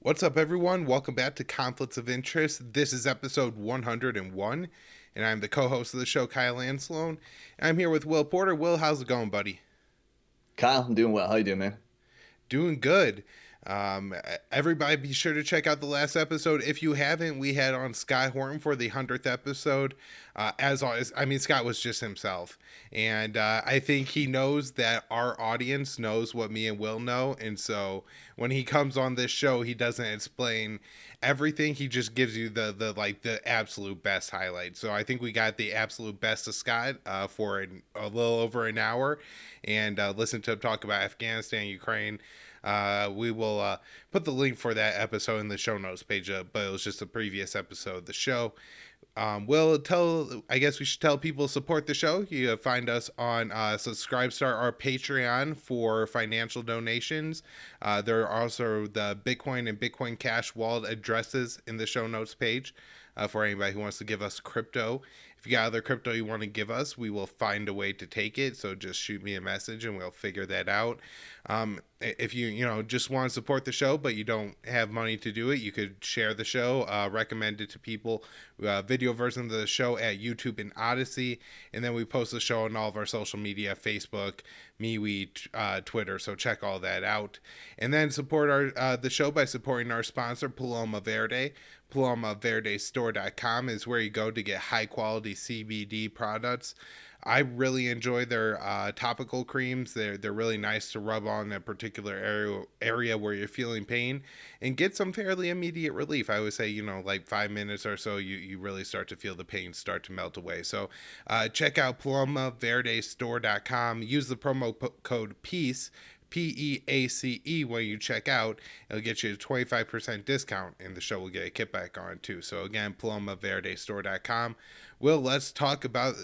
What's up, everyone? Welcome back to Conflicts of Interest. This is episode 101, and I'm the co host of the show, Kyle Anslone. I'm here with Will Porter. Will, how's it going, buddy? Kyle, I'm doing well. How you doing, man? Doing good. Um, Everybody, be sure to check out the last episode. If you haven't, we had on Scott Horton for the 100th episode. As always, I mean, Scott was just himself. And I think he knows that our audience knows what me and Will know. And so when he comes on this show, he doesn't explain everything. He just gives you the absolute best highlight. So I think we got the absolute best of Scott for a little over an hour. And listen to him talk about Afghanistan, Ukraine. We will put the link for that episode in the show notes page, but it was just a previous episode of the show. I guess we should tell people to support the show. You find us on Subscribestar or Patreon for financial donations. There are also the Bitcoin and Bitcoin Cash wallet addresses in the show notes page for anybody who wants to give us crypto. If you got other crypto you want to give us, we will find a way to take it. So just shoot me a message and we'll figure that out. If you just want to support the show, but you don't have money to do it, you could share the show, recommend it to people. Video version of the show at YouTube and Odyssey, and then we post the show on all of our social media: Facebook, MeWe, Twitter. So check all that out, and then support the show by supporting our sponsor, Paloma Verde. PalomaVerdeStore.com is where you go to get high quality CBD products. I really enjoy their topical creams. They're really nice to rub on a particular area where you're feeling pain and get some fairly immediate relief. I would say, like 5 minutes or so, you really start to feel the pain start to melt away. So check out PalomaVerdeStore.com. Use the promo code PEACE, PEACE, when you check out. It'll get you a 25% discount, and the show will get a kickback on too. So again, PalomaVerdeStore.com. Will, let's talk about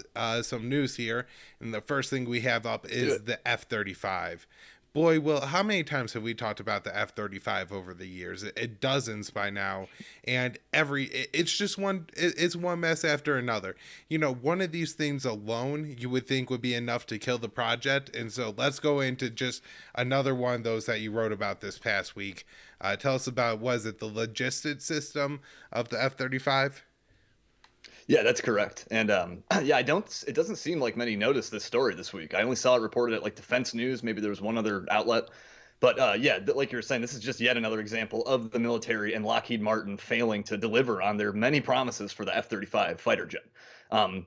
some news here. And the first thing we have up Let's do is it. the F-35. Boy, Will, how many times have we talked about the F-35 over the years? Dozens by now, and it's just it's one mess after another. One of these things alone you would think would be enough to kill the project, and so let's go into just another one of those that you wrote about this past week. Tell us about, was it the logistics system of the F-35? Yeah, that's correct. And yeah, I don't. It doesn't seem like many noticed this story this week. I only saw it reported at like Defense News. Maybe there was one other outlet. But yeah, like you were saying, this is just yet another example of the military and Lockheed Martin failing to deliver on their many promises for the F-35 fighter jet. Um,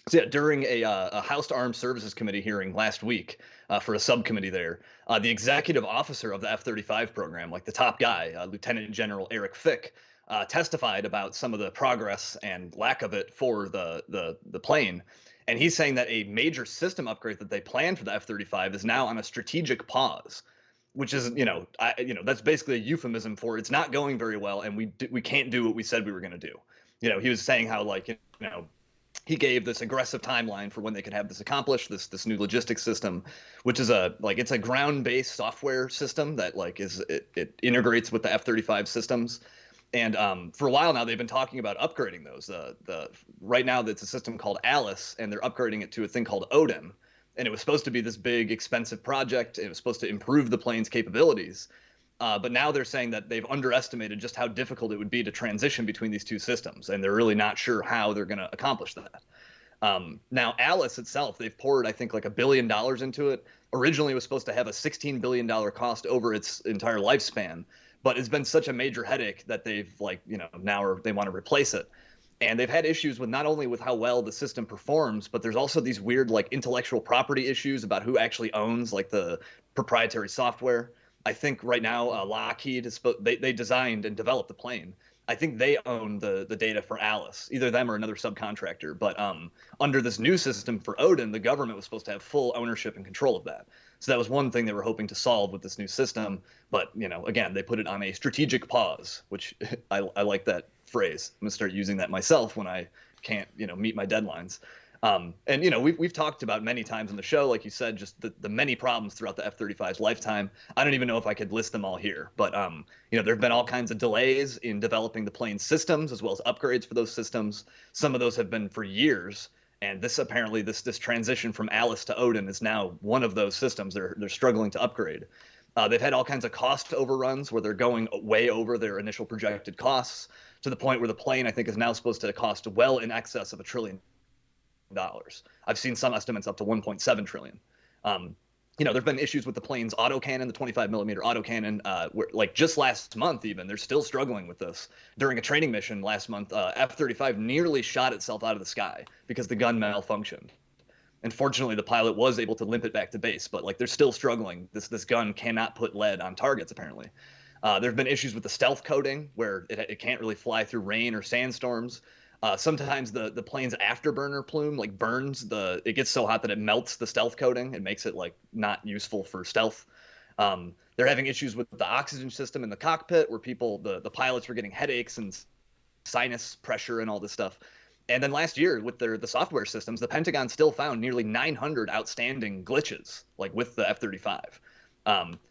so yeah, during a House Armed Services Committee hearing last week for a subcommittee there, the executive officer of the F-35 program, like the top guy, Lieutenant General Eric Fick, testified about some of the progress and lack of it for the plane. And he's saying that a major system upgrade that they planned for the F-35 is now on a strategic pause, which is, that's basically a euphemism for it's not going very well, and we can't do what we said we were going to do. He was saying how, like, he gave this aggressive timeline for when they could have this accomplished, this new logistics system, which is it's a ground-based software system that it integrates with the F-35 systems. And for a while now, they've been talking about upgrading those. Right now, it's a system called Alice, and they're upgrading it to a thing called Odin. And it was supposed to be this big, expensive project. It was supposed to improve the plane's capabilities. But now they're saying that they've underestimated just how difficult it would be to transition between these two systems, and they're really not sure how they're going to accomplish that. Now, Alice itself, they've poured, I think, like $1 billion into it. Originally, it was supposed to have a $16 billion cost over its entire lifespan, but it's been such a major headache that they've they want to replace it. And they've had issues with not only with how well the system performs, but there's also these weird intellectual property issues about who actually owns the proprietary software. I think right now Lockheed they designed and developed the plane. I think they own the data for Alice, either them or another subcontractor. But under this new system for Odin, the government was supposed to have full ownership and control of that. So that was one thing they were hoping to solve with this new system. But again, they put it on a strategic pause, which I like that phrase. I'm gonna start using that myself when I can't meet my deadlines. And we've talked about many times on the show, like you said, just the many problems throughout the F-35's lifetime. I don't even know if I could list them all here, but there have been all kinds of delays in developing the plane's systems as well as upgrades for those systems. Some of those have been for years, and this transition from Alice to Odin is now one of those systems they're struggling to upgrade. They've had all kinds of cost overruns where they're going way over their initial projected costs to the point where the plane, I think, is now supposed to cost well in excess of $1 trillion. I've seen some estimates up to 1.7 trillion. There've been issues with the plane's autocannon, the 25 millimeter autocannon. Where, like just last month, even they're still struggling with this. During a training mission last month, F-35 nearly shot itself out of the sky because the gun malfunctioned. And fortunately, the pilot was able to limp it back to base, but like they're still struggling. This gun cannot put lead on targets apparently. There have been issues with the stealth coating where it can't really fly through rain or sandstorms. Sometimes the plane's afterburner plume like burns it gets so hot that it melts the stealth coating and makes it like not useful for stealth. They're having issues with the oxygen system in the cockpit where the pilots were getting headaches and sinus pressure and all this stuff. And then last year with the software systems, the Pentagon still found nearly 900 outstanding glitches like with the F-35.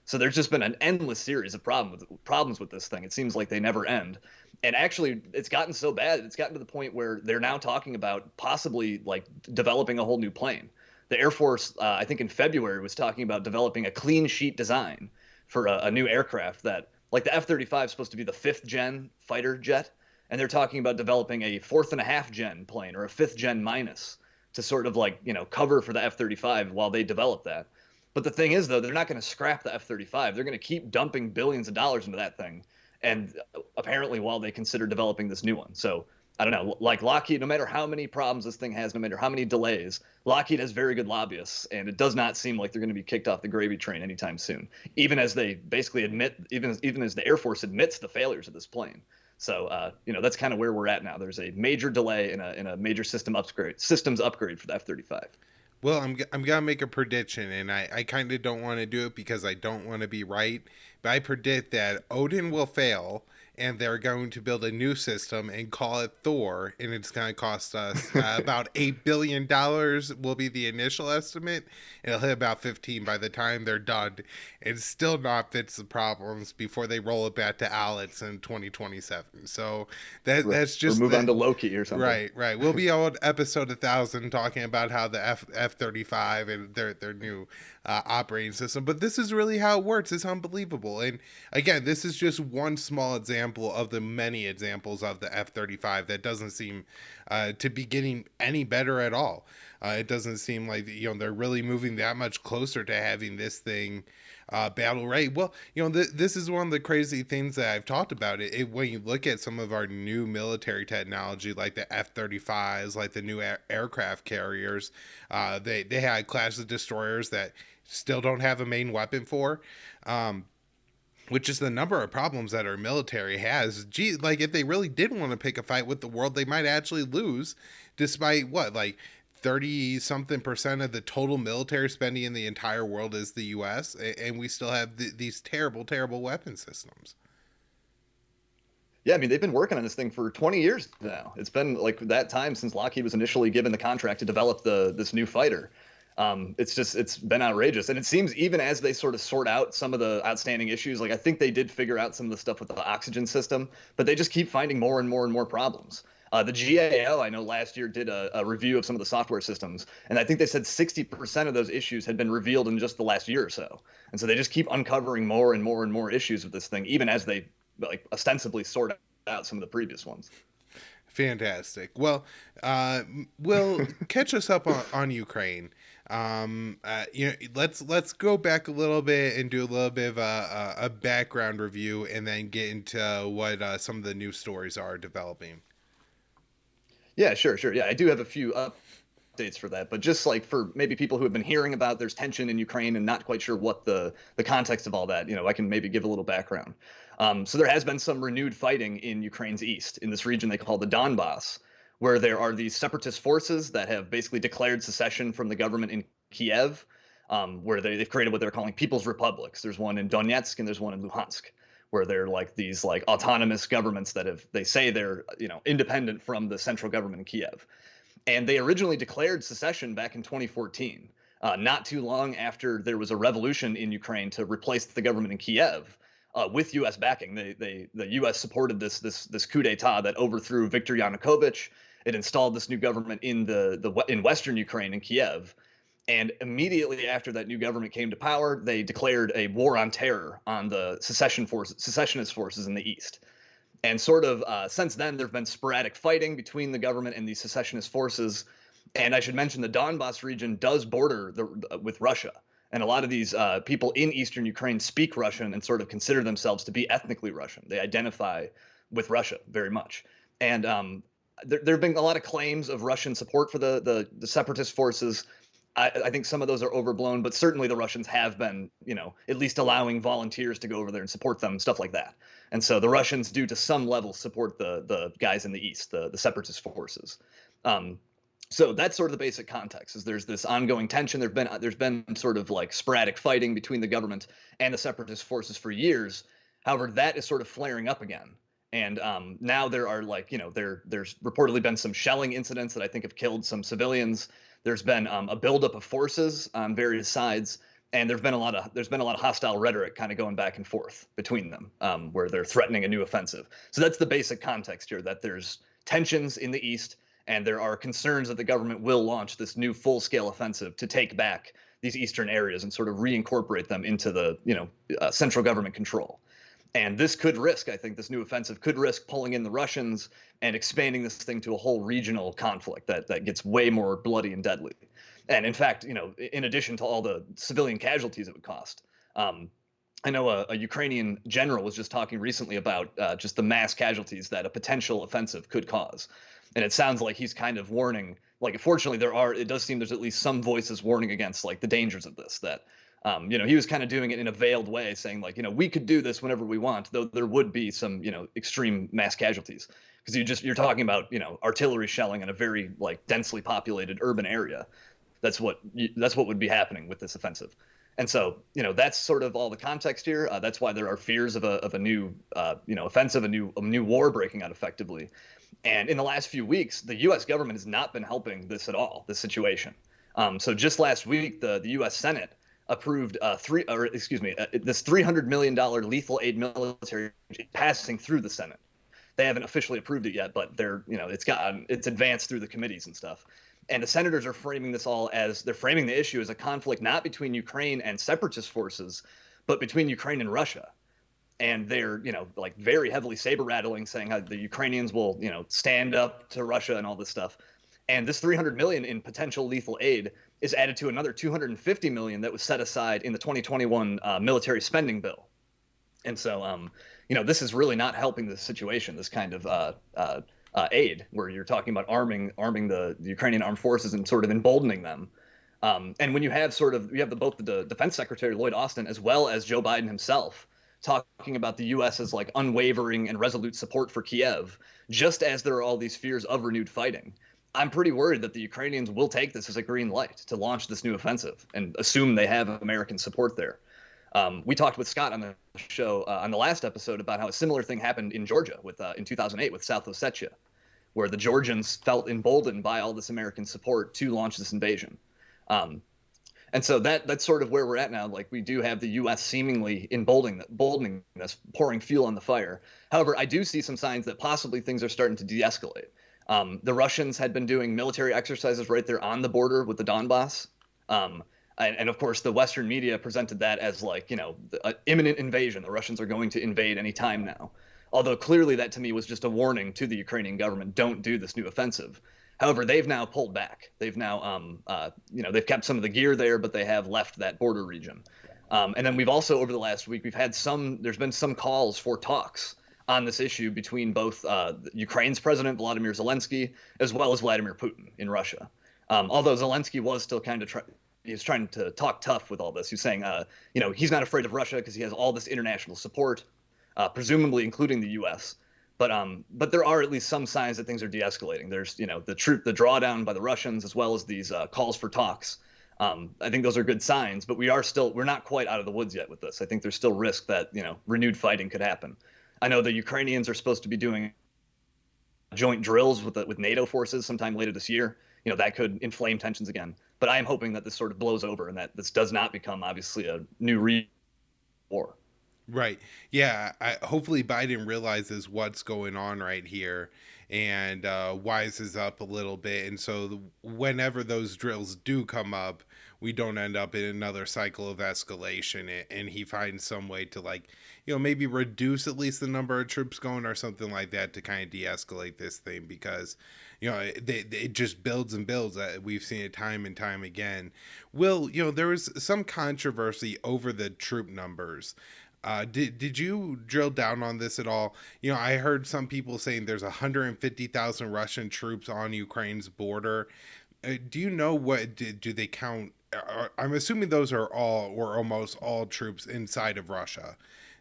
So there's just been an endless series of problems with this thing. It seems like they never end. And actually, it's gotten so bad, it's gotten to the point where they're now talking about possibly like developing a whole new plane. The Air Force, I think in February, was talking about developing a clean sheet design for a new aircraft that, like the F-35 is supposed to be the 5th-gen fighter jet, and they're talking about developing a 4th-and-a-half-gen plane or a 5th-gen minus to sort of like, cover for the F-35 while they develop that. But the thing is, though, they're not going to scrap the F-35. They're going to keep dumping billions of dollars into that thing. And apparently while they consider developing this new one. So I don't know, like Lockheed, no matter how many problems this thing has, no matter how many delays, Lockheed has very good lobbyists, and it does not seem like they're going to be kicked off the gravy train anytime soon, even as they basically admit, even as the Air Force admits the failures of this plane. So, that's kind of where we're at now. There's a major delay in a major systems upgrade for the F-35. Well, I'm gonna make a prediction, and I kind of don't want to do it because I don't want to be right, but I predict that Odin will fail, and they're going to build a new system and call it Thor, and it's going to cost us about $8 billion will be the initial estimate. It'll hit about 15 by the time they're done. It still not fits the problems before they roll it back to Alex in 2027. So that's just or move on to Loki or something. Right. We'll be on episode 1000 talking about how the F-35 and their new operating system. But this is really how it works. It's unbelievable. And again, this is just one small example of the many examples of the F-35 that doesn't seem to be getting any better at all. It doesn't seem like they're really moving that much closer to having this thing battle ready. Well, this is one of the crazy things that I've talked about. When you look at some of our new military technology, like the F-35s, like the new aircraft carriers, they had classes of destroyers that still don't have a main weapon for. Which is the number of problems that our military has. Gee, like if they really did want to pick a fight with the world, they might actually lose, despite 30 something percent of the total military spending in the entire world is the US, and we still have these terrible weapon systems. Yeah, I mean, they've been working on this thing for 20 years now. It's been like that time since Lockheed was initially given the contract to develop this new fighter. It's been outrageous. And it seems even as they sort of sort out some of the outstanding issues, like I think they did figure out some of the stuff with the oxygen system, but they just keep finding more and more and more problems. The GAO, I know last year did a review of some of the software systems, and I think they said 60% of those issues had been revealed in just the last year or so. And so they just keep uncovering more and more and more issues with this thing, even as they ostensibly sort out some of the previous ones. Fantastic. Well, Will, catch us up on Ukraine. Let's go back a little bit and do a little bit of a background review, and then get into what some of the new stories are developing. Yeah, sure. Yeah, I do have a few updates for that, but just like for maybe people who have been hearing about there's tension in Ukraine and not quite sure what the context of all that, I can maybe give a little background. So there has been some renewed fighting in Ukraine's east, in this region they call the Donbass, where there are these separatist forces that have basically declared secession from the government in Kiev, where they've created what they're calling people's republics. There's one in Donetsk and there's one in Luhansk, where they're like these like autonomous governments that they say they're independent from the central government in Kiev. And they originally declared secession back in 2014, not too long after there was a revolution in Ukraine to replace the government in Kiev. With U.S. backing, the U.S. supported this coup d'état that overthrew Viktor Yanukovych. It installed this new government in Western Ukraine in Kiev, And immediately after that new government came to power, they declared a war on terror on the secessionist forces in the east. And sort of since then, there have been sporadic fighting between the government and these secessionist forces. And I should mention the Donbass region does border with Russia. And a lot of these people in eastern Ukraine speak Russian and sort of consider themselves to be ethnically Russian. They identify with Russia very much. And there have been a lot of claims of Russian support for the separatist forces. I think some of those are overblown, but certainly the Russians have been, at least allowing volunteers to go over there and support them, stuff like that. And so the Russians do, to some level, support the guys in the east, the separatist forces. So that's sort of the basic context. Is there's this ongoing tension. There's been sort of like sporadic fighting between the government and the separatist forces for years. However, that is sort of flaring up again. And now there are there's reportedly been some shelling incidents that I think have killed some civilians. There's been a buildup of forces on various sides, and there's been a lot of hostile rhetoric kind of going back and forth between them, where they're threatening a new offensive. So that's the basic context here, that there's tensions in the east, and there are concerns that the government will launch this new full-scale offensive to take back these eastern areas and sort of reincorporate them into the central government control. And this could risk, I think, this new offensive could risk pulling in the Russians and expanding this thing to a whole regional conflict that gets way more bloody and deadly. And in fact, in addition to all the civilian casualties it would cost, I know a Ukrainian general was just talking recently about just the mass casualties that a potential offensive could cause. And it sounds like he's kind of warning, like, fortunately, it does seem there's at least some voices warning against like the dangers of this, that he was kind of doing it in a veiled way, saying like, we could do this whenever we want, though there would be some, extreme mass casualties, because you're talking about, artillery shelling in a very like densely populated urban area. That's what would be happening with this offensive. And so, that's sort of all the context here. That's why there are fears of a new, offensive, a new war breaking out effectively. And in the last few weeks, the U.S. government has not been helping this at all, this situation. So just last week, the U.S. Senate approved this $300 million lethal aid military passing through the Senate. They haven't officially approved it yet, but it's advanced through the committees and stuff. And the senators are framing the issue as a conflict not between Ukraine and separatist forces, but between Ukraine and Russia. And they're, like very heavily saber rattling, saying how the Ukrainians will, stand up to Russia and all this stuff. And this 300 million in potential lethal aid is added to another 250 million that was set aside in the 2021 military spending bill. And so, this is really not helping the situation, this kind of aid, where you're talking about arming the Ukrainian armed forces and sort of emboldening them. And when you have both the Defense Secretary Lloyd Austin as well as Joe Biden himself talking about the U.S.'s like unwavering and resolute support for Kiev, just as there are all these fears of renewed fighting, I'm pretty worried that the Ukrainians will take this as a green light to launch this new offensive and assume they have American support there. We talked with Scott on the show on the last episode about how a similar thing happened in Georgia in 2008 with South Ossetia, where the Georgians felt emboldened by all this American support to launch this invasion. And so that's sort of where we're at now. Like, we do have the U.S. seemingly emboldening this, pouring fuel on the fire. However, I do see some signs that possibly things are starting to de-escalate. The Russians had been doing military exercises right there on the border with the Donbass. And of course, the Western media presented that as like, an imminent invasion. The Russians are going to invade any time now. Although clearly that to me was just a warning to the Ukrainian government, don't do this new offensive. However, they've now pulled back. They've now, they've kept some of the gear there, but they have left that border region. And then we've also, over the last week, there's been some calls for talks on this issue between both Ukraine's president, Volodymyr Zelensky, as well as Vladimir Putin in Russia. Although Zelensky was still kind of he's trying to talk tough with all this. He's saying, he's not afraid of Russia because he has all this international support, presumably including the U.S., but there are at least some signs that things are de-escalating. There's, the drawdown by the Russians, as well as these calls for talks. I think those are good signs, but we're not quite out of the woods yet with this. I think there's still risk that, renewed fighting could happen. I know the Ukrainians are supposed to be doing joint drills with NATO forces sometime later this year. That could inflame tensions again. But I am hoping that this sort of blows over and that this does not become, obviously, a new war. Right. Yeah. Hopefully Biden realizes what's going on right here and wises up a little bit. And so whenever those drills do come up, we don't end up in another cycle of escalation, and he finds some way to, like, you know, maybe reduce at least the number of troops going or something like that to kind of de-escalate this thing, because you know it just builds and builds. We've seen it time and time again. Will, you know, there was some controversy over the troop numbers. Did you drill down on this at all? You know, I heard some people saying there's 150,000 Russian troops on Ukraine's border. Do you know what do they count? I'm assuming those are all or almost all troops inside of Russia.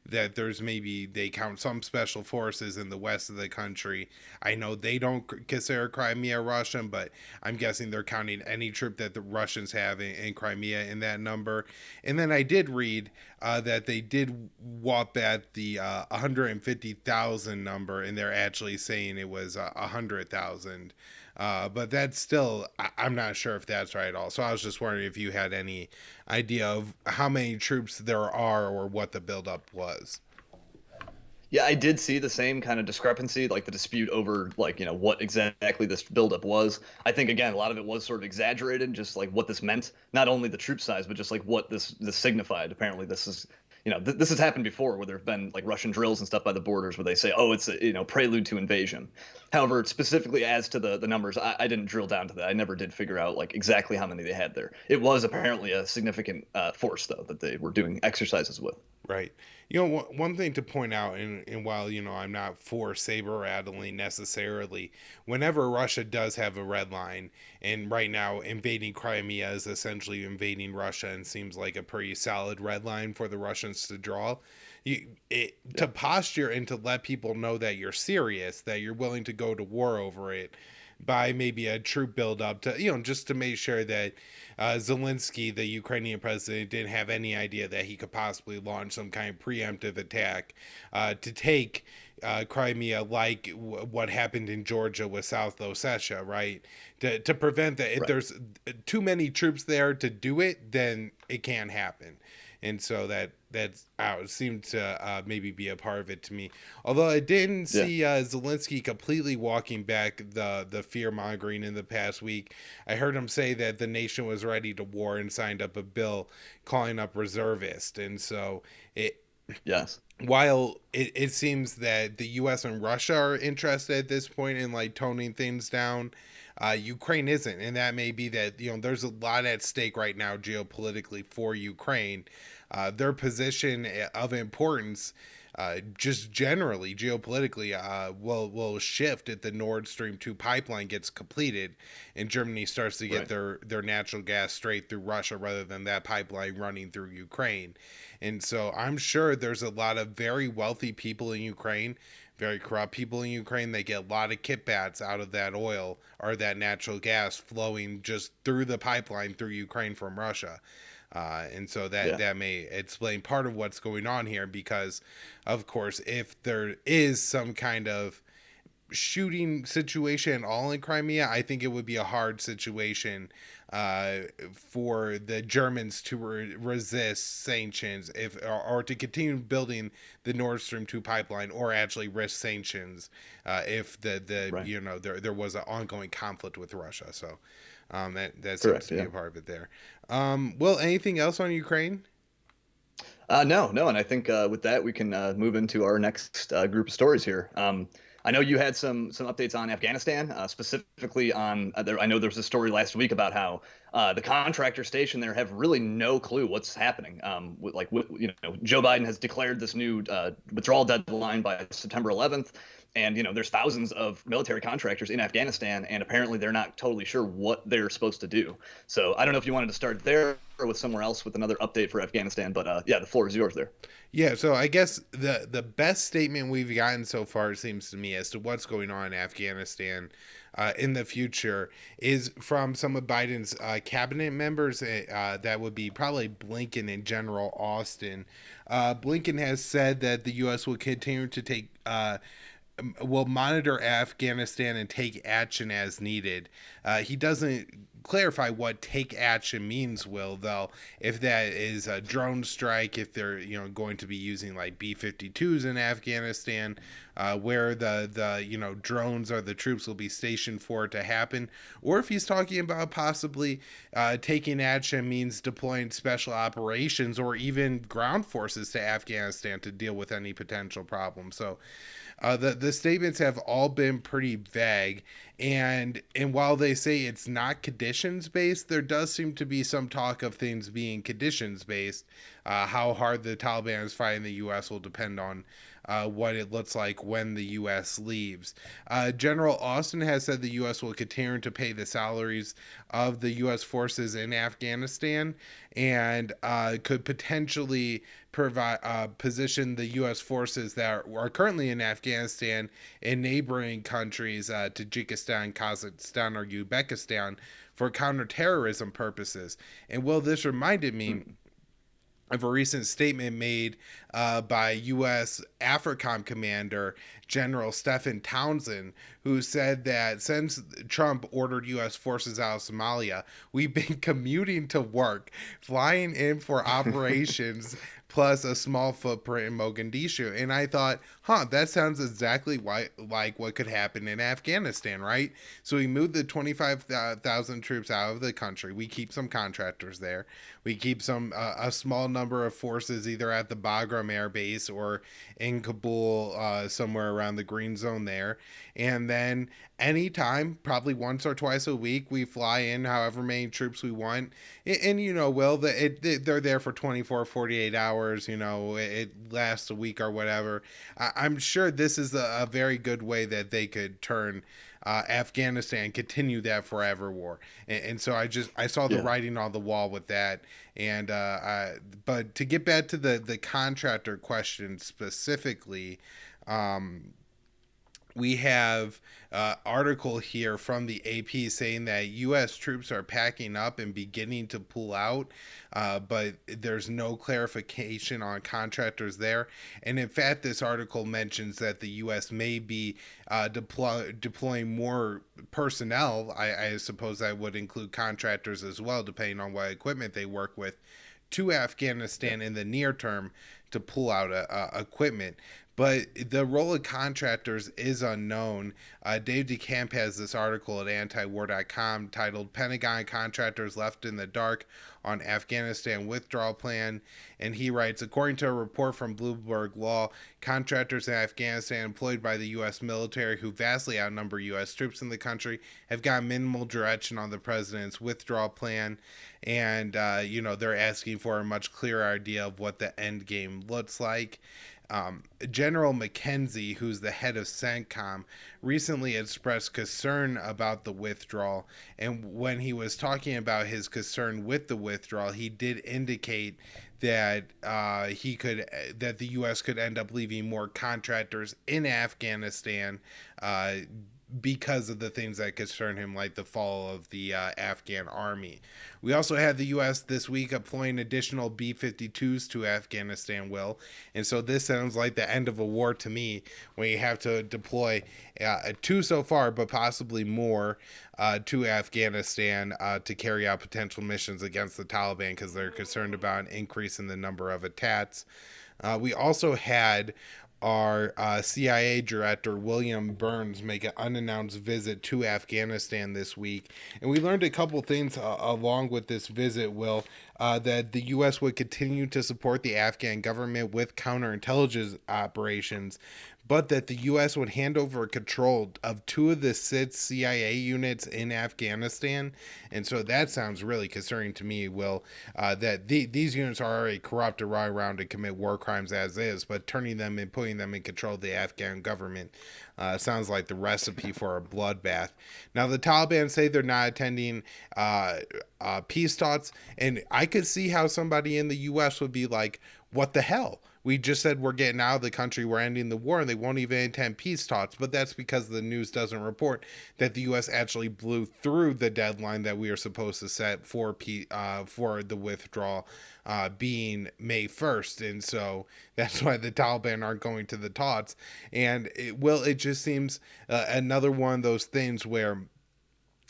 That there's maybe they count some special forces in the west of the country. I know they don't consider Crimea Russian, but I'm guessing they're counting any troop that the Russians have in Crimea in that number. And then I did read that they did whop at the 150,000 number, and they're actually saying it was 100,000. But that's still, I'm not sure if that's right at all. So I was just wondering if you had any idea of how many troops there are or what the buildup was. Yeah, I did see the same kind of discrepancy, like the dispute over like, what exactly this buildup was. I think again, a lot of it was sort of exaggerated, just like what this meant, not only the troop size, but just like what this signified. Apparently, this is this has happened before where there have been like Russian drills and stuff by the borders where they say, oh, it's a prelude to invasion. However, specifically as to the numbers, I didn't drill down to that. I never did figure out like exactly how many they had there. It was apparently a significant force though that they were doing exercises with. Right. You know, one thing to point out, and while, you know, I'm not for saber rattling necessarily, whenever Russia does have a red line, and right now invading Crimea is essentially invading Russia and seems like a pretty solid red line for the Russians to draw, to posture and to let people know that you're serious, that you're willing to go to war over it, by maybe a troop buildup to, you know, just to make sure that Zelensky, the Ukrainian president, didn't have any idea that he could possibly launch some kind of preemptive attack to take Crimea, like what happened in Georgia with South Ossetia, right? To prevent that. If there's too many troops there to do it, then it can't happen. And so that's seemed to maybe be a part of it to me. Although I didn't see Zelensky completely walking back the fear mongering in the past week. I heard him say that the nation was ready to war and signed up a bill calling up reservists. And so Yes. while it seems that the U.S. and Russia are interested at this point in like toning things down, Ukraine isn't, and that may be that, you know, there's a lot at stake right now geopolitically for Ukraine. Their position of importance, just generally geopolitically, will shift if the Nord Stream 2 pipeline gets completed, and Germany starts to get their natural gas straight through Russia rather than that pipeline running through Ukraine. And so I'm sure there's a lot of very wealthy people in Ukraine, very corrupt people in Ukraine. They get a lot of kickbacks out of that oil or that natural gas flowing just through the pipeline through Ukraine from Russia. And so that may explain part of what's going on here, because, of course, if there is some kind of shooting situation all in Crimea, I think it would be a hard situation for the Germans to resist sanctions or to continue building the Nord Stream 2 pipeline, or actually risk sanctions if you know there was an ongoing conflict with Russia. So that seems to be a part of it there. Well, anything else on Ukraine? No, and I think with that we can move into our next group of stories here. I know you had some updates on Afghanistan, specifically on. I know there was a story last week about how the contractor stationed there have really no clue what's happening. Joe Biden has declared this new withdrawal deadline by September 11th. And, there's thousands of military contractors in Afghanistan, and apparently they're not totally sure what they're supposed to do. So I don't know if you wanted to start there or with somewhere else with another update for Afghanistan, but the floor is yours there. Yeah, so I guess the best statement we've gotten so far, it seems to me, as to what's going on in Afghanistan in the future is from some of Biden's cabinet members. That would be probably Blinken and General Austin. Blinken has said that the U.S. will continue to will monitor Afghanistan and take action as needed. He doesn't clarify what take action means, Will, though, if that is a drone strike, if they're, going to be using like B-52s in Afghanistan, where the drones or the troops will be stationed for it to happen, or if he's talking about possibly taking action means deploying special operations or even ground forces to Afghanistan to deal with any potential problem. So the statements have all been pretty vague, and while they say it's not conditions based, there does seem to be some talk of things being conditions based. How hard the Taliban is fighting the U.S. will depend on what it looks like when the U.S. leaves. General Austin has said the U.S. will continue to pay the salaries of the U.S. forces in Afghanistan, and could potentially provide position the U.S. forces that are currently in Afghanistan in neighboring countries, Tajikistan, Kazakhstan, or Uzbekistan, for counterterrorism purposes. And Will, this reminded me of a recent statement made by U.S. AFRICOM Commander General Stephen Townsend, who said that since Trump ordered U.S. forces out of Somalia, we've been commuting to work, flying in for operations, plus a small footprint in Mogadishu. And I thought, that sounds exactly like what could happen in Afghanistan, right? So we moved the 25,000 troops out of the country. We keep some contractors there. We keep a small number of forces either at the Bagram Air Base or in Kabul, somewhere around the green zone there. And then anytime, probably once or twice a week, we fly in however many troops we want. And Will, they're there for 24, 48 hours. It lasts a week or whatever. I'm sure this is a very good way that they could turn Afghanistan, continue that forever war. And so I saw the writing on the wall with that. And but to get back to the contractor question specifically, we have an article here from the AP saying that U.S. troops are packing up and beginning to pull out, but there's no clarification on contractors there. And in fact, this article mentions that the U.S. may be deploying more personnel. I suppose that would include contractors as well, depending on what equipment they work with, to Afghanistan in the near term to pull out equipment. But the role of contractors is unknown. Dave DeCamp has this article at antiwar.com titled Pentagon Contractors Left in the Dark on Afghanistan Withdrawal Plan. And he writes, according to a report from Bloomberg Law, contractors in Afghanistan employed by the U.S. military, who vastly outnumber U.S. troops in the country, have got minimal direction on the president's withdrawal plan. And, they're asking for a much clearer idea of what the end game looks like. General McKenzie, who's the head of CENTCOM, recently expressed concern about the withdrawal. And when he was talking about his concern with the withdrawal, he did indicate that that the U.S. could end up leaving more contractors in Afghanistan because of the things that concern him, like the fall of the Afghan army. We also had the U.S. this week deploying additional B-52s to Afghanistan, Will. And so this sounds like the end of a war to me, when you have to deploy 2 so far, but possibly more to Afghanistan to carry out potential missions against the Taliban, because they're concerned about an increase in the number of attacks. We also had our CIA director, William Burns, make an unannounced visit to Afghanistan this week. And we learned a couple things along with this visit, Will, that the U.S. would continue to support the Afghan government with counterintelligence operations, but that the U.S. would hand over control of 2 of the 6 CIA units in Afghanistan. And so that sounds really concerning to me, Will, that these units are already corrupt to run around and commit war crimes as is, but turning them and putting them in control of the Afghan government sounds like the recipe for a bloodbath. Now, the Taliban say they're not attending peace talks, and I could see how somebody in the U.S. would be like, what the hell? We just said we're getting out of the country, we're ending the war, and they won't even attend peace talks. But that's because the news doesn't report that the U.S. actually blew through the deadline that we are supposed to set for the withdrawal being May 1st. And so that's why the Taliban aren't going to the talks. And it just seems another one of those things where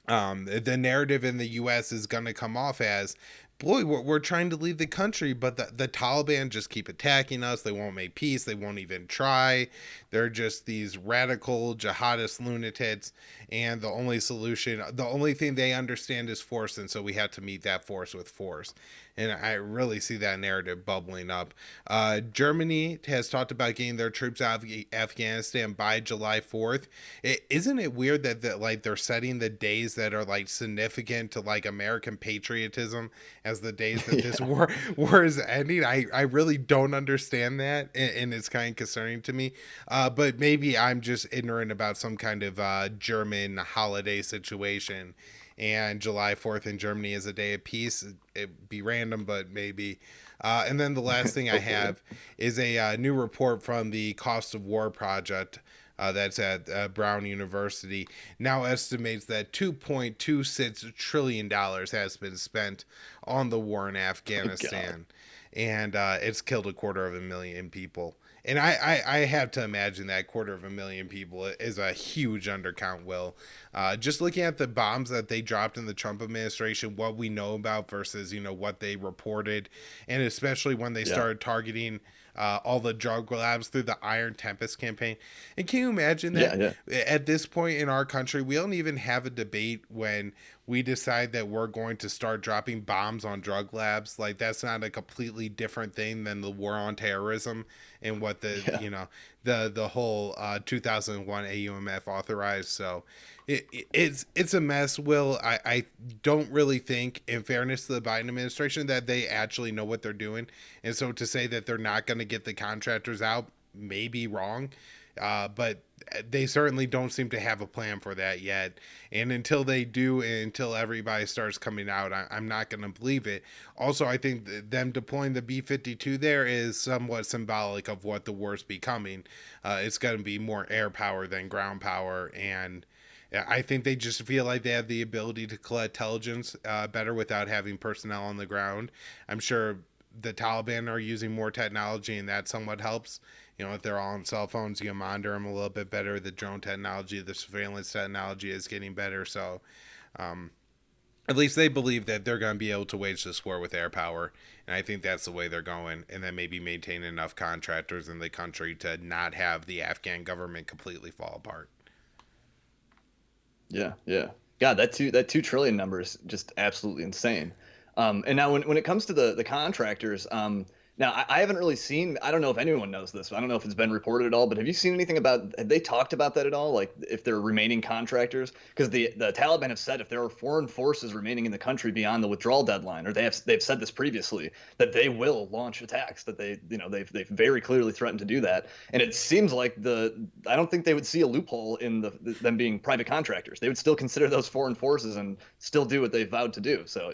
The narrative in the U.S. is going to come off as, boy, we're trying to leave the country, but the Taliban just keep attacking us. They won't make peace. They won't even try. They're just these radical jihadist lunatics, and the only solution, the only thing they understand is force, and so we have to meet that force with force. And I really see that narrative bubbling up. Germany has talked about getting their troops out of Afghanistan by July 4th. Isn't it weird that like they're setting the days that are like significant to like American patriotism as the days that this Yeah. war is ending? I really don't understand that, and it's kind of concerning to me. But maybe I'm just ignorant about some kind of German holiday situation. And July 4th in Germany is a day of peace. It'd be random, but maybe. And then the last thing I Hopefully. have is a new report from the Cost of War Project that's at Brown University. Now estimates that $2.26 trillion has been spent on the war in My God. Afghanistan, and it's killed 250,000 people. And I have to imagine that 250,000 people is a huge undercount, Will. Just looking at the bombs that they dropped in the Trump administration, what we know about versus, what they reported, and especially when they Yeah. started targeting all the drug labs through the Iron Tempest campaign. And can you imagine Yeah. that Yeah. at this point in our country, we don't even have a debate when we decide that we're going to start dropping bombs on drug labs? Like, that's not a completely different thing than the war on terrorism and what Yeah. the whole 2001 AUMF authorized. So it's a mess. Will, I don't really think, in fairness to the Biden administration, that they actually know what they're doing, and so to say that they're not going to get the contractors out may be wrong. But they certainly don't seem to have a plan for that yet. And until they do, and until everybody starts coming out, I'm not going to believe it. Also, I think them deploying the B-52 there is somewhat symbolic of what the war's becoming. It's going to be more air power than ground power. And I think they just feel like they have the ability to collect intelligence better without having personnel on the ground. I'm sure the Taliban are using more technology, and that somewhat helps. If they're all on cell phones, you can monitor them a little bit better. The drone technology, the surveillance technology is getting better. So, um, at least they believe that they're going to be able to wage this war with air power. And I think that's the way they're going. And then maybe maintain enough contractors in the country to not have the Afghan government completely fall apart. Yeah. Yeah. God, that 2 trillion number is just absolutely insane. And now when it comes to the contractors, now I haven't really seen. I don't know if anyone knows this. I don't know if it's been reported at all. But have you seen anything about? Have they talked about that at all? Like if they're remaining contractors? Because the Taliban have said if there are foreign forces remaining in the country beyond the withdrawal deadline, or they've said this previously, that they will launch attacks. That they've very clearly threatened to do that. And it seems like I don't think they would see a loophole in them being private contractors. They would still consider those foreign forces and still do what they vowed to do. So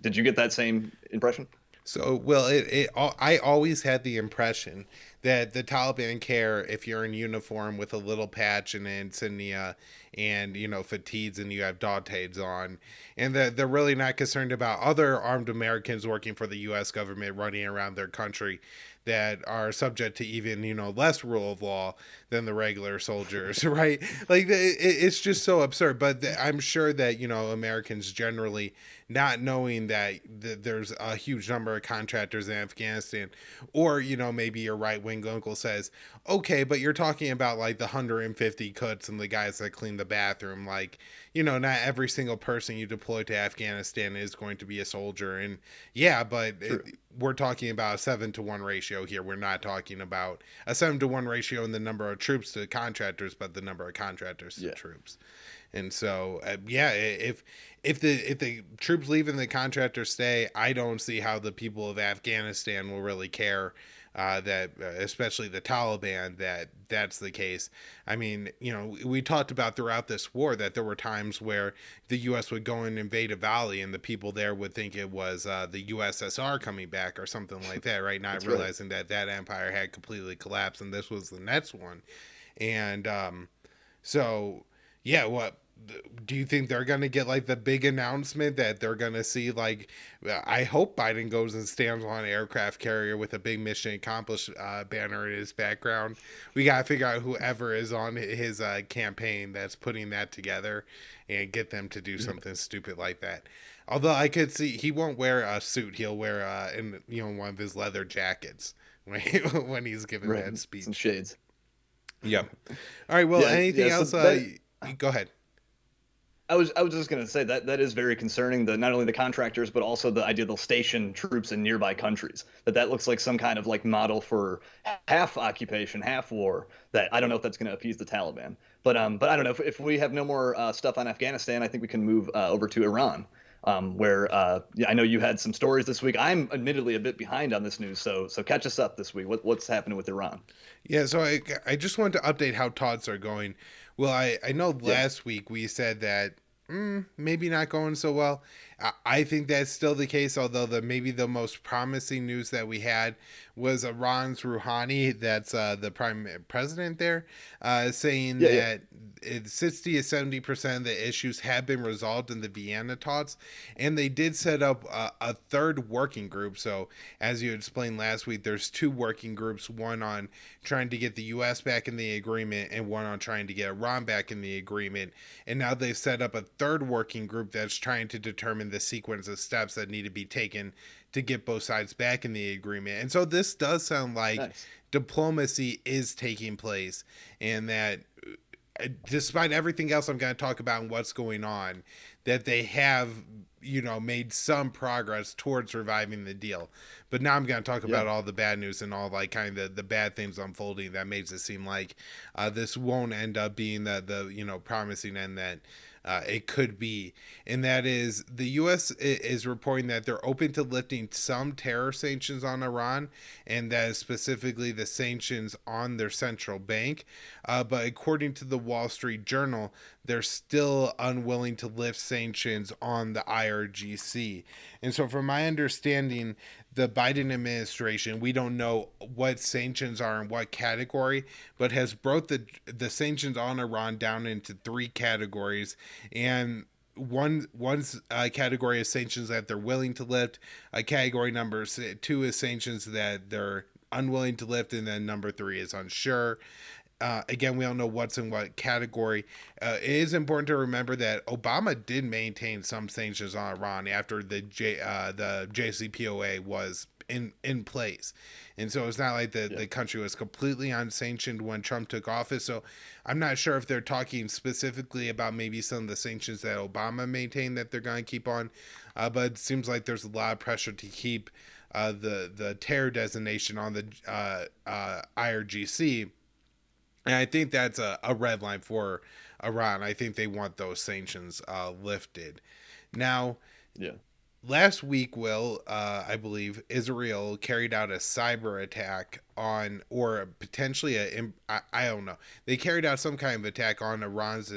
did you get that same impression? So, well, I always had the impression that the Taliban care if you're in uniform with a little patch and an insignia and, fatigues and you have dog tags on. And that they're really not concerned about other armed Americans working for the U.S. government running around their country that are subject to even, less rule of law than the regular soldiers, right? Like, it's just so absurd. But I'm sure that, Americans generally, not knowing that there's a huge number of contractors in Afghanistan, or maybe your right wing uncle says, okay, but you're talking about like the 150 cooks and the guys that clean the bathroom. Like, not every single person you deploy to Afghanistan is going to be a soldier. And yeah, but True. we're talking about a 7-to-1 ratio here. We're not talking about a 7-to-1 ratio in the number of troops to contractors, but the number of contractors to Yeah. troops. And so, yeah, if the troops leave and the contractors stay, I don't see how the people of Afghanistan will really care. That especially the Taliban, that's the case. I mean, we talked about throughout this war that there were times where the U.S. would go and invade a valley, and the people there would think it was the USSR coming back or something like that, right? Not That's right. realizing that empire had completely collapsed, and this was the next one. And so, yeah, what? do you think they're going to get like the big announcement that they're going to see like I hope Biden goes and stands on an aircraft carrier with a big mission accomplished banner in his background. We got to figure out whoever is on his campaign that's putting that together and get them to do something stupid like that. Although I could see he won't wear a suit, he'll wear in one of his leather jackets when he's giving Right. that Some speech. shades. Yep. All right. Well, Yeah, anything yeah. So else? that Go ahead. I was just gonna say that that is very concerning. The not only the contractors, but also the idea they'll station troops in nearby countries. That looks like some kind of like model for half occupation, half war. That I don't know if that's gonna appease the Taliban. But I don't know if we have no more stuff on Afghanistan. I think we can move over to Iran. Where yeah, I know you had some stories this week. I'm admittedly a bit behind on this news, so catch us up this week. What's happening with Iran? Yeah. So I just wanted to update how talks are going. Well, I know Yeah, last week we said that maybe not going so well. I think that's still the case, although maybe the most promising news that we had was Iran's Rouhani, that's the prime president there, saying yeah, yeah. that 60 to 70% of the issues have been resolved in the Vienna talks, and they did set up a third working group. So, as you explained last week, there's two working groups: one on trying to get the U.S. back in the agreement, and one on trying to get Iran back in the agreement. And now they've set up a third working group that's trying to determine the sequence of steps that need to be taken to get both sides back in the agreement. And so this does sound like Nice. diplomacy is taking place, and that despite everything else I'm going to talk about and what's going on, that they have made some progress towards reviving the deal. But now I'm going to talk Yeah. about all the bad news and all like kind of the bad things unfolding that makes it seem like this won't end up being the promising end that it could be. And that is the U.S. is reporting that they're open to lifting some terror sanctions on Iran, and that is specifically the sanctions on their central bank. But according to the Wall Street Journal, they're still unwilling to lift sanctions on the IRGC. And so, from my understanding, the Biden administration, we don't know what sanctions are in what category, but has brought the sanctions on Iran down into three categories, and one's category of sanctions that they're willing to lift. A category number two is sanctions that they're unwilling to lift, and then number three is unsure. Again, we don't know what's in what category. It is important to remember that Obama did maintain some sanctions on Iran after the JCPOA was in place, and so it's not like Yeah. the country was completely unsanctioned when Trump took office. So I'm not sure if they're talking specifically about maybe some of the sanctions that Obama maintained that they're going to keep on, but it seems like there's a lot of pressure to keep the terror designation on the IRGC. And I think that's a red line for Iran. I think they want those sanctions lifted. Now, Yeah. last week, I believe Israel carried out a cyber attack on, or potentially I don't know. They carried out some kind of attack on um, Iran's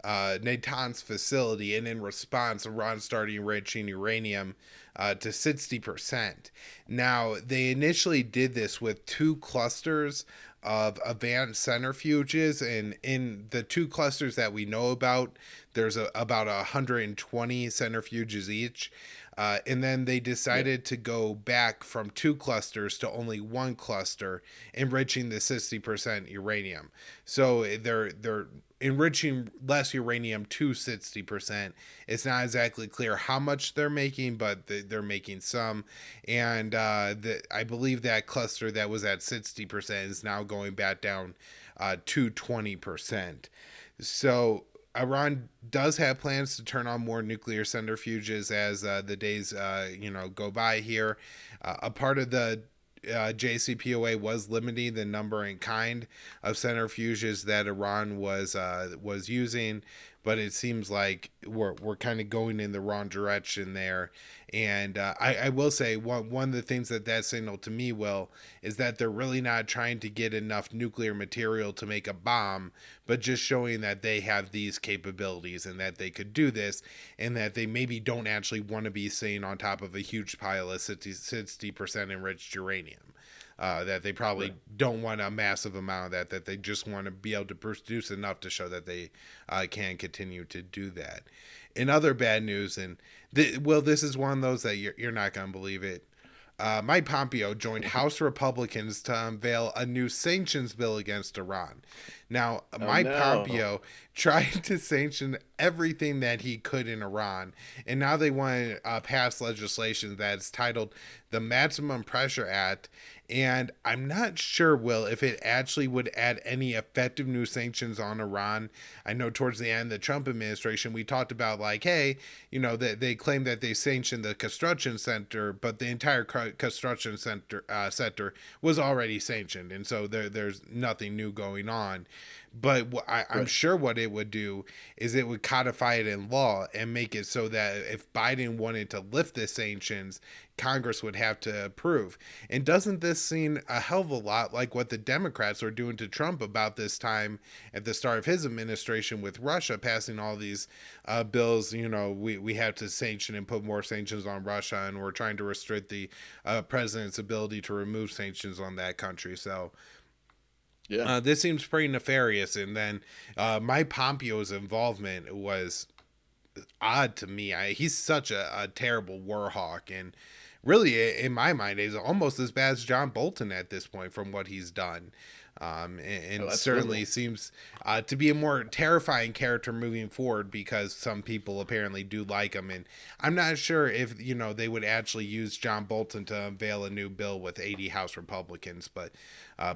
Natanz facility, and in response, Iran started enriching uranium to 60%. Now, they initially did this with two clusters of advanced centrifuges, and in the two clusters that we know about, there's about 120 centrifuges each. And then they Yeah. decided to go back from two clusters to only one cluster, enriching the 60% uranium. So they're enriching less uranium to 60%. It's not exactly clear how much they're making, but they're making some. And I believe that cluster that was at 60% is now going back down to 20%. So Iran does have plans to turn on more nuclear centrifuges as the days go by here. A part of the JCPOA was limiting the number and kind of centrifuges that Iran was using, but it seems like we're kind of going in the wrong direction there. And I will say one of the things that signaled to me, Will, is that they're really not trying to get enough nuclear material to make a bomb, but just showing that they have these capabilities and that they could do this, and that they maybe don't actually want to be sitting on top of a huge pile of 60% enriched uranium. that they Right. probably don't want a massive amount of that they just want to be able to produce enough to show that they can continue to do that. In other bad news, and this is one of those that you're not going to believe it. Mike Pompeo joined House Republicans to unveil a new sanctions bill against Iran. Now, Oh Mike no. Pompeo tried to sanction everything that he could in Iran, and now they want to pass legislation that's titled the Maximum Pressure Act. And I'm not sure, Will, if it actually would add any effective new sanctions on Iran. I know towards the end, the Trump administration, we talked about like, hey, they claim that they sanctioned the construction center, but the entire construction sector was already sanctioned, and so there's nothing new going on. But I'm Right. sure what it would do is it would codify it in law and make it so that if Biden wanted to lift the sanctions, Congress would have to approve. And doesn't this seem a hell of a lot like what the Democrats were doing to Trump about this time at the start of his administration with Russia, passing all these bills? We have to sanction and put more sanctions on Russia, and we're trying to restrict the president's ability to remove sanctions on that country. So Yeah. this seems pretty nefarious. And then Mike Pompeo's involvement was odd to me. He's such a terrible war hawk, and really, in my mind, he's almost as bad as John Bolton at this point from what he's done. Oh, And absolutely. certainly seems to be a more terrifying character moving forward because some people apparently do like him. And I'm not sure if, they would actually use John Bolton to unveil a new bill with 80 House Republicans, but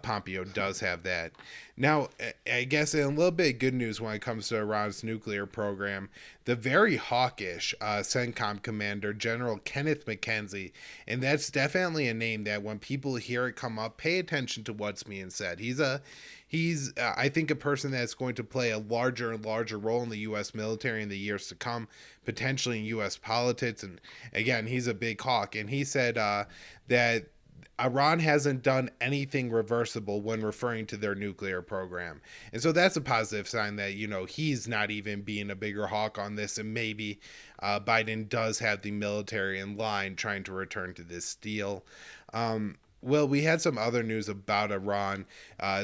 Pompeo does have that. Now, I guess in a little bit of good news when it comes to Iran's nuclear program, the very hawkish CENTCOM commander, General Kenneth McKenzie, and that's definitely a name that when people hear it come up, pay attention to what's being said. He's I think a person that's going to play a larger and larger role in the U.S. military in the years to come, potentially in U.S. politics. And again, he's a big hawk, and he said that Iran hasn't done anything reversible when referring to their nuclear program. And so that's a positive sign that, he's not even being a bigger hawk on this. And maybe Biden does have the military in line trying to return to this deal. Well, we had some other news about Iran.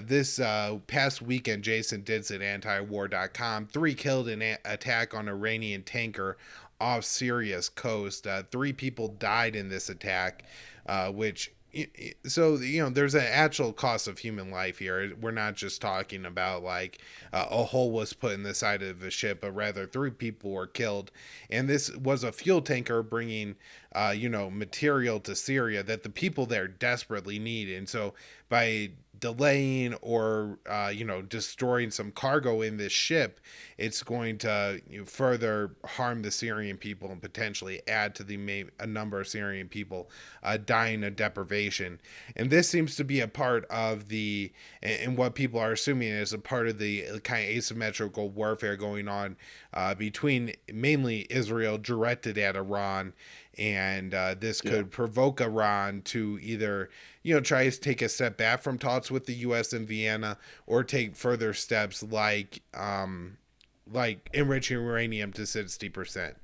This past weekend, Jason Ditz at antiwar.com, 3 killed in an attack on Iranian tanker off Syria's coast. 3 people died in this attack, which so there's an actual cost of human life here. We're not just talking about like a hole was put in the side of the ship, but rather 3 people were killed. And this was a fuel tanker bringing material to Syria that the people there desperately need. And so by delaying or destroying some cargo in this ship, it's going to further harm the Syrian people and potentially add to a number of Syrian people dying of deprivation. And this seems to be a part of and what people are assuming is a part of the kind of asymmetrical warfare going on between mainly Israel directed at Iran. And this Yeah. could provoke Iran to either, try to take a step back from talks with the U.S. in Vienna, or take further steps like enriching uranium to 60%.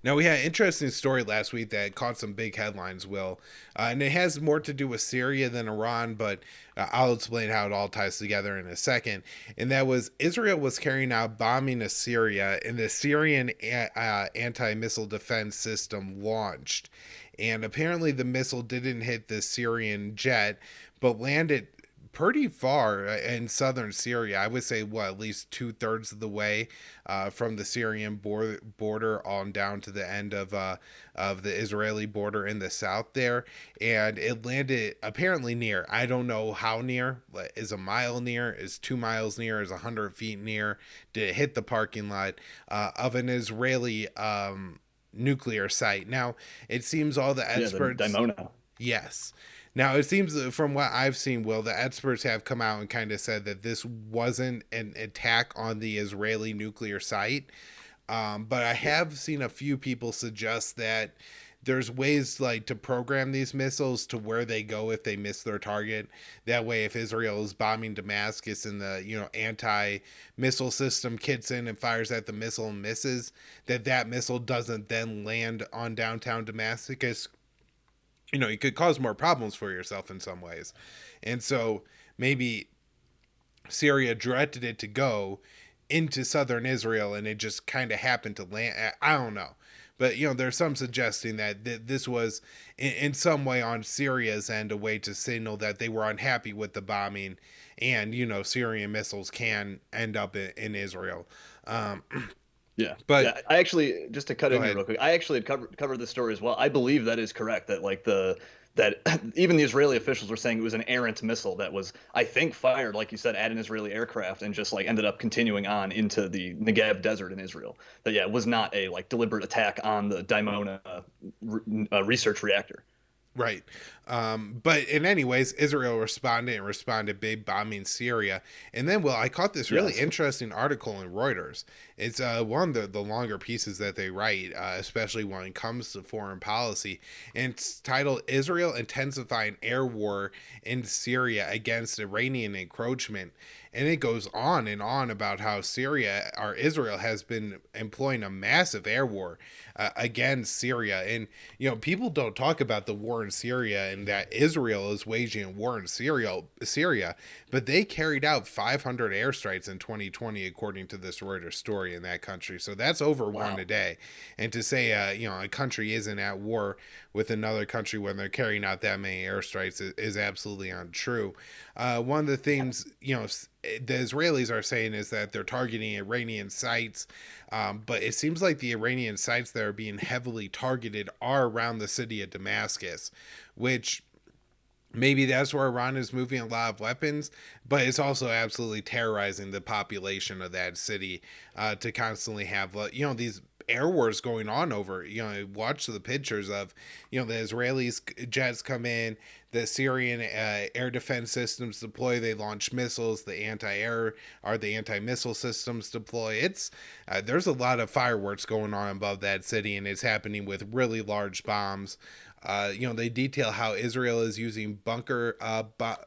Now, we had an interesting story last week that caught some big headlines, Will. And it has more to do with Syria than Iran, but I'll explain how it all ties together in a second. And that was Israel was carrying out bombing of Syria, and the Syrian anti missile defense system launched. And apparently, the missile didn't hit the Syrian jet, but landed pretty far in southern Syria. I would say, at least 2/3 of the way from the Syrian border on down to the end of the Israeli border in the south there. And it landed apparently near. I don't know how near. Is a mile near? Is 2 miles near? Is 100 feet near? Did it hit the parking lot of an Israeli nuclear site? Now, it seems all the Yeah. The experts. Dimona. Yes. Now, it seems from what I've seen, Will, the experts have come out and kind of said that this wasn't an attack on the Israeli nuclear site. But I Yeah. have seen a few people suggest that there's ways like to program these missiles to where they go if they miss their target. That way, if Israel is bombing Damascus and the anti missile system kicks in and fires at the missile and misses, that missile doesn't then land on downtown Damascus, you could cause more problems for yourself in some ways. And so maybe Syria directed it to go into southern Israel, and it just kind of happened to land. I don't know. But, there's some suggesting that this was in some way on Syria's end a way to signal that they were unhappy with the bombing, and, Syrian missiles can end up in Israel. Um, Yeah, but yeah. I actually, just to cut go in here ahead. real quick, I actually had covered this story as well. I believe that is correct. That like that even the Israeli officials were saying it was an errant missile that was, I think, fired, like you said, at an Israeli aircraft and just like ended up continuing on into the Negev desert in Israel. That yeah, it was not a like deliberate attack on the Dimona research reactor. Right. But in anyways, Israel responded big bombing Syria. And then, well, I caught this really Yes. interesting article in Reuters. It's one of the longer pieces that they write, especially when it comes to foreign policy. And it's titled Israel Intensifying Air War in Syria Against Iranian Encroachment. And it goes on and on about how Israel has been employing a massive air war against Syria. And, people don't talk about the war in Syria and that Israel is waging a war in Syria, but they carried out 500 airstrikes in 2020, according to this Reuters story in that country. So that's over one a Wow. day. And to say, a country isn't at war with another country when they're carrying out that many airstrikes is absolutely untrue. One of the things, the Israelis are saying is that they're targeting Iranian sites, but it seems like the Iranian sites that are being heavily targeted are around the city of Damascus, which maybe that's where Iran is moving a lot of weapons, but it's also absolutely terrorizing the population of that city to constantly have, these air wars going on over. Watch the pictures of, the Israelis jets come in, the Syrian air defense systems deploy, they launch missiles, the anti-air or the anti-missile systems deploy. It's there's a lot of fireworks going on above that city, and it's happening with really large bombs. They detail how Israel is using bunker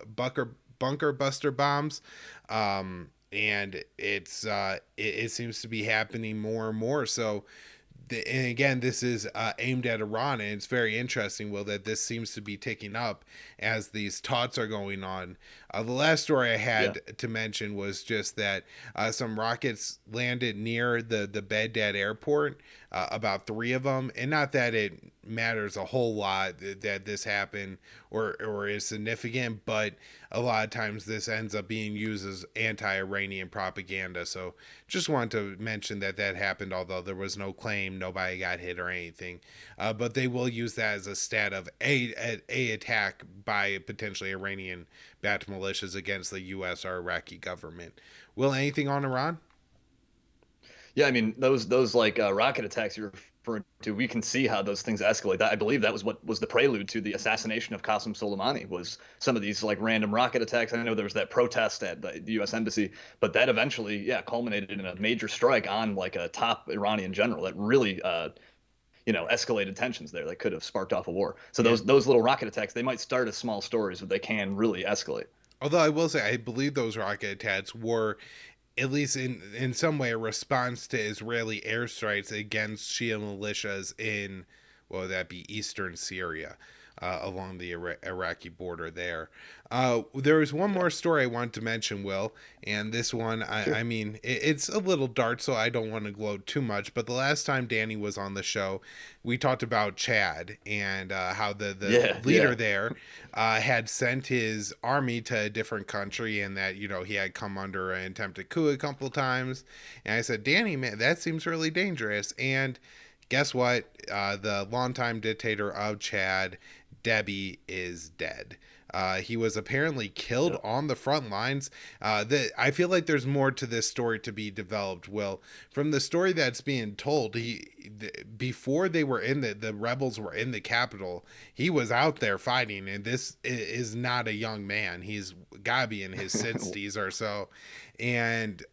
buster bombs, and it seems to be happening more and more. So, and again, this is aimed at Iran, and it's very interesting, Will, that this seems to be ticking up as these talks are going on. The last story I Yeah. had to mention was just that some rockets landed near the Baghdad airport, about three of them, and not that it matters a whole lot that this happened or is significant, but a lot of times this ends up being used as anti-Iranian propaganda. So just wanted to mention that happened, although there was no claim, nobody got hit or anything. But they will use that as a stat of a attack by potentially Iranian backed militias against the U.S. or Iraqi government. Will, anything on Iran? Yeah, I mean those like rocket attacks you're referring to, we can see how those things escalate. I believe that was what was the prelude to the assassination of Qasem Soleimani, was some of these like random rocket attacks. I know there was that protest at the U.S. embassy, but that eventually, yeah, culminated in a major strike on like a top Iranian general that really, escalated tensions there that could have sparked off a war. So Yeah. those little rocket attacks, they might start as small stories, but they can really escalate. Although I will say, I believe those rocket attacks were, at least in some way, a response to Israeli airstrikes against Shia militias in, what would that be, eastern Syria, along the Iraqi border there. There was one Yeah, more story I wanted to mention, Will, and this one, I sure. mean, it's a little dark, so I don't want to gloat too much, but the last time Danny was on the show, we talked about Chad and how the Yeah, leader yeah. there had sent his army to a different country, and that he had come under an attempted coup a couple times. And I said, Danny, man, that seems really dangerous. And guess what? The longtime dictator of Chad, Deby, is dead. He was apparently killed Yep. on the front lines. I feel like there's more to this story to be developed. Will, from the story that's being told, before they were in the rebels were in the capital, he was out there fighting, and this is not a young man. He's gotta be in his 60s or so, and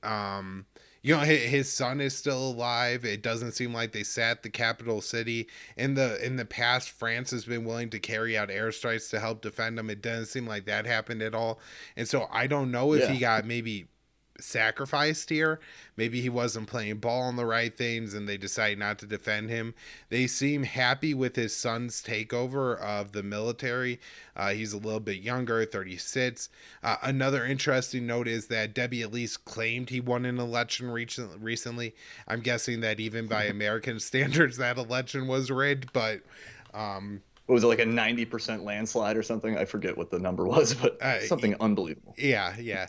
his son is still alive. It doesn't seem like they sat the capital city. In the past, France has been willing to carry out airstrikes to help defend him. It doesn't seem like that happened at all. And so I don't know if he Yeah. got maybe sacrificed here. Maybe he wasn't playing ball on the right things and they decide not to defend him. They seem happy with his son's takeover of the military. He's a little bit younger, 36. Another interesting note is that Debbie at least claimed he won an election recently. I'm guessing that even by American standards, that election was rigged, but What was it, like a 90% landslide or something? I forget what the number was, but uh, something unbelievable. yeah, yeah.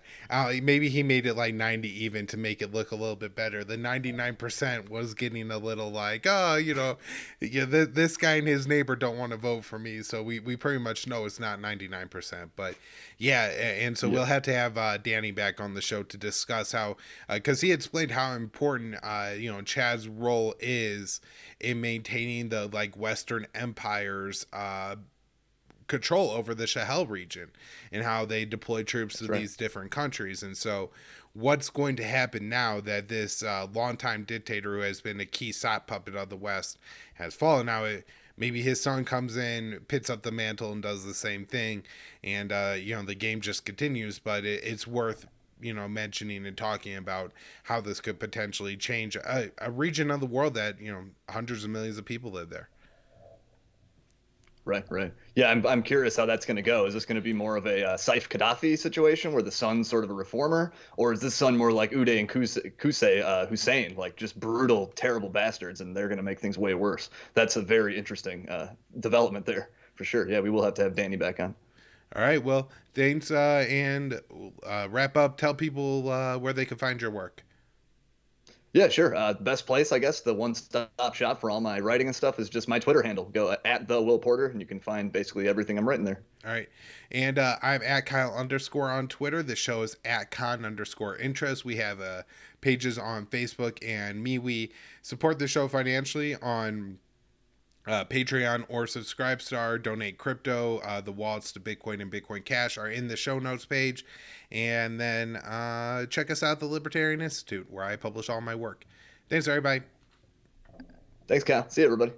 Maybe he made it like 90 even to make it look a little bit better. The 99% was getting a little like, oh, yeah, this guy and his neighbor don't want to vote for me. So we pretty much know it's not 99%. But yeah, and so Yeah, we'll have to have Danny back on the show to discuss how, because he explained how important, Chad's role is in maintaining the like Western empires control over the Sahel region and how they deploy troops to that's right. these different countries. And so, what's going to happen now that this longtime dictator who has been a key sock puppet of the West has fallen? Now, maybe his son comes in, picks up the mantle, and does the same thing, and the game just continues. But it's worth mentioning and talking about how this could potentially change a region of the world that hundreds of millions of people live there. Right, right. Yeah, I'm curious how that's going to go. Is this going to be more of a Saif Gaddafi situation where the son's sort of a reformer, or is this son more like Uday and Hussein, like just brutal, terrible bastards, and they're going to make things way worse? That's a very interesting development there, for sure. Yeah, we will have to have Danny back on. All right. Well, thanks. And wrap up. Tell people where they can find your work. Yeah, sure. Best place, I guess, the one-stop shop for all my writing and stuff is just my Twitter handle. Go at the Will Porter, and you can find basically everything I'm writing there. All right. And I'm at Kyle underscore on Twitter. The show is at con underscore interest. We have pages on Facebook and me. We support the show financially on Patreon or Subscribestar. Donate crypto. The wallets to Bitcoin and Bitcoin Cash are in the show notes page. And then check us out at the Libertarian Institute, where I publish all my work. Thanks, everybody. Thanks, Kyle. See you, everybody.